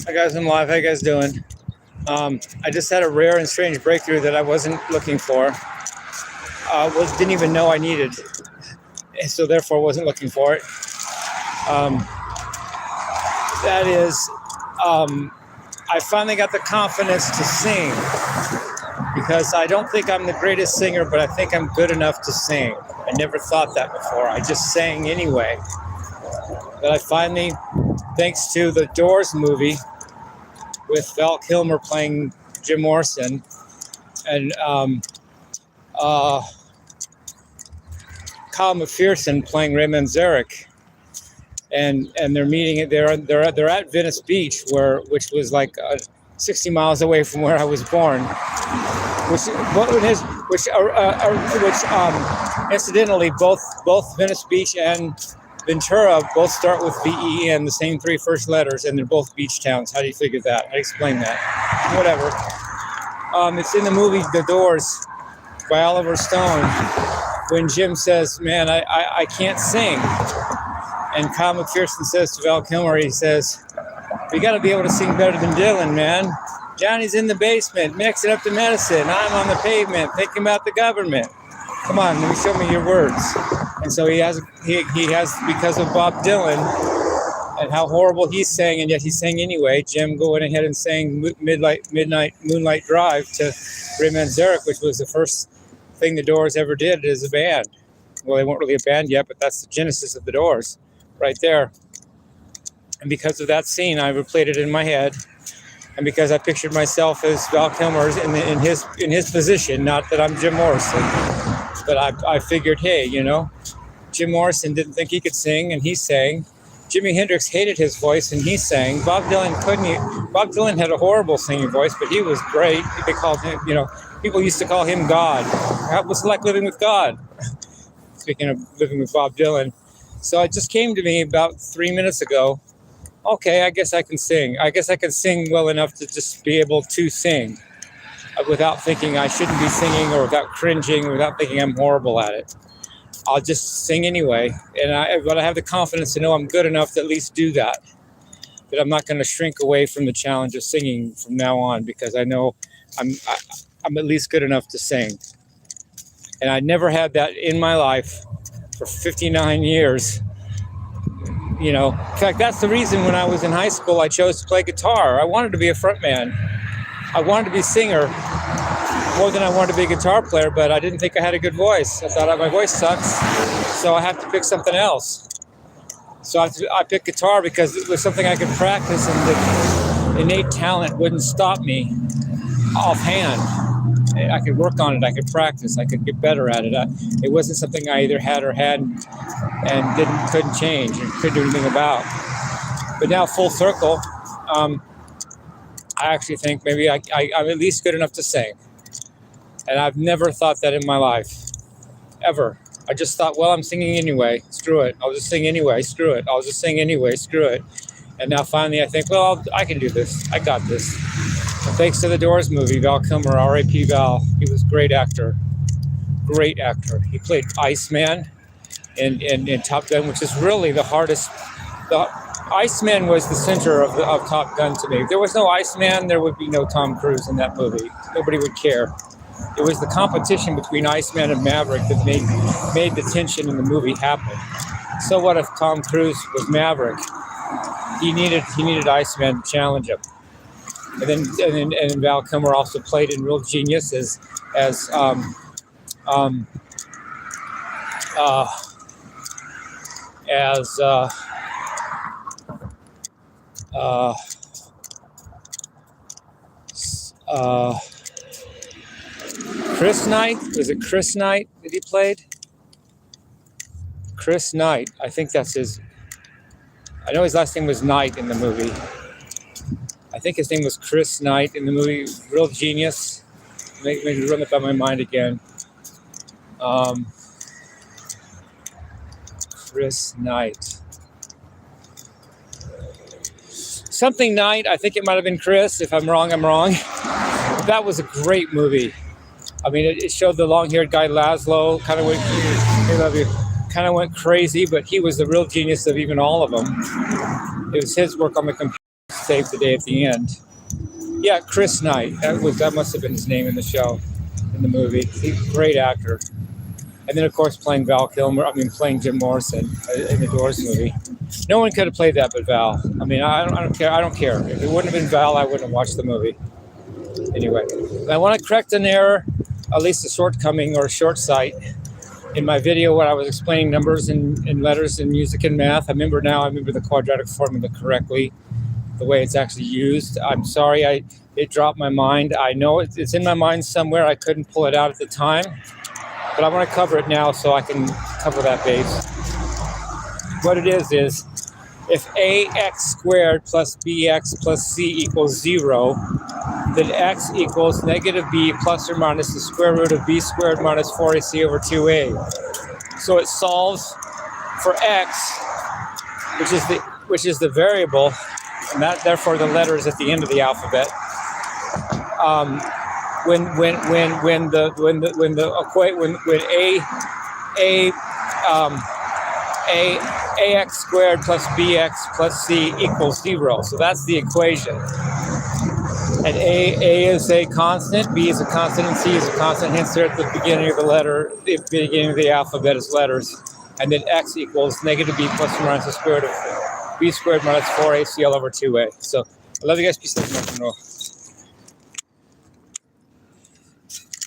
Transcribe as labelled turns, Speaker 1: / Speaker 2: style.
Speaker 1: Hi guys, I'm live. How you guys doing? I just had a rare and strange breakthrough that I wasn't looking for. Didn't even know I needed, so therefore wasn't looking for it. Um, that is, I finally got the confidence to sing because I don't think I'm the greatest singer, but I think I'm good enough to sing. I never thought that before. I just sang anyway. But I finally, thanks to the Doors movie with Val Kilmer playing Jim Morrison and Kyle McPherson playing Raymond Zarek, and they're meeting. They're at Venice Beach, which was like 60 miles away from where I was born. Incidentally, both Venice Beach and Ventura both start with VEN, the same three first letters, and they're both beach towns. How do you figure that? How do you explain that? Whatever. It's in the movie The Doors by Oliver Stone when Jim says, "Man, I can't sing," and Kyle McPherson says to Val Kilmer, he says, "We got to be able to sing better than Dylan, man. Johnny's in the basement mixing up the medicine. I'm on the pavement thinking about the government. Come on, let me show me your words." And so he has because of Bob Dylan and how horrible he sang, and yet he sang anyway. Jim going ahead and sang Midnight Moonlight Drive to Raymond Zarek, which was the first thing the Doors ever did as a band. Well, they weren't really a band yet, but that's the genesis of the Doors right there. And because of that scene, I replayed it in my head. And because I pictured myself as Val Kilmer in his position, not that I'm Jim Morrison, but I figured, hey, Jim Morrison didn't think he could sing, and he sang. Jimi Hendrix hated his voice, and he sang. Bob Dylan Bob Dylan had a horrible singing voice, but he was great. They called him, people used to call him God. How was it like living with God? Speaking of living with Bob Dylan. So it just came to me about 3 minutes ago. Okay, I guess I can sing. I guess I can sing well enough to just be able to sing without thinking I shouldn't be singing, or without cringing, or without thinking I'm horrible at it. I'll just sing anyway. But I have the confidence to know I'm good enough to at least do that. That I'm not going to shrink away from the challenge of singing from now on, because I know I'm at least good enough to sing. And I never had that in my life for 59 years. In fact, that's the reason when I was in high school, I chose to play guitar. I wanted to be a frontman. I wanted to be a singer more than I wanted to be a guitar player, but I didn't think I had a good voice. I thought my voice sucks, so I have to pick something else. So I picked guitar because it was something I could practice, and the innate talent wouldn't stop me offhand. I could work on it. I could practice. I could get better at it. It wasn't something I either had or hadn't, and couldn't change and couldn't do anything about. But now, full circle, I actually think maybe I'm at least good enough to sing. And I've never thought that in my life, ever. I just thought, well, I'm singing anyway. Screw it. I'll just sing anyway. Screw it. I'll just sing anyway. Screw it. And now finally I think, well, I can do this. I got this. And thanks to the Doors movie, Val Kilmer, R.I.P. Val. He was a great actor. Great actor. He played Iceman in Top Gun, which is really the hardest. The Iceman was the center of Top Gun to me. If there was no Iceman, there would be no Tom Cruise in that movie. Nobody would care. It was the competition between Iceman and Maverick that made the tension in the movie happen. So what if Tom Cruise was Maverick? He needed Iceman to challenge him. And then Val Kilmer also played in Real Genius as Chris Knight. Was it Chris Knight that he played? Chris Knight. I think that's his. I know his last name was Knight in the movie. I think his name was Chris Knight in the movie Real Genius. Make me run it by my mind again. Chris Knight. Something Knight. I think it might have been Chris. If I'm wrong, I'm wrong. But that was a great movie. I mean, it showed the long-haired guy Laszlo kind of went crazy, but he was the real genius of even all of them. It was his work on the computer save the day at the end. Yeah, Chris Knight. That must have been his name in the show, in the movie. He's a great actor. And then, of course, playing playing Jim Morrison in the Doors movie. No one could have played that but Val. I mean, I don't care. I don't care. If it wouldn't have been Val, I wouldn't have watched the movie. Anyway, I want to correct an error, at least a shortcoming or a short sight, in my video when I was explaining numbers and letters in music and math. I remember the quadratic formula correctly, the way it's actually used. I'm sorry, it dropped my mind. I know it's in my mind somewhere. I couldn't pull it out at the time, but I want to cover it now so I can cover that base. What it is if ax squared plus bx plus c equals 0, then x equals negative b plus or minus the square root of b squared minus 4ac over 2a. So it solves for x, which is the variable, and that therefore the letter is at the end of the alphabet. Ax squared plus bx plus c equals 0. So that's the equation. And a is a constant, b is a constant, and c is a constant. Hence, they're at the beginning of the beginning of the alphabet as letters. And then x equals negative b plus or minus the square root of b squared minus 4ac all over 2a. So I love you guys. Peace, love, and rock and roll.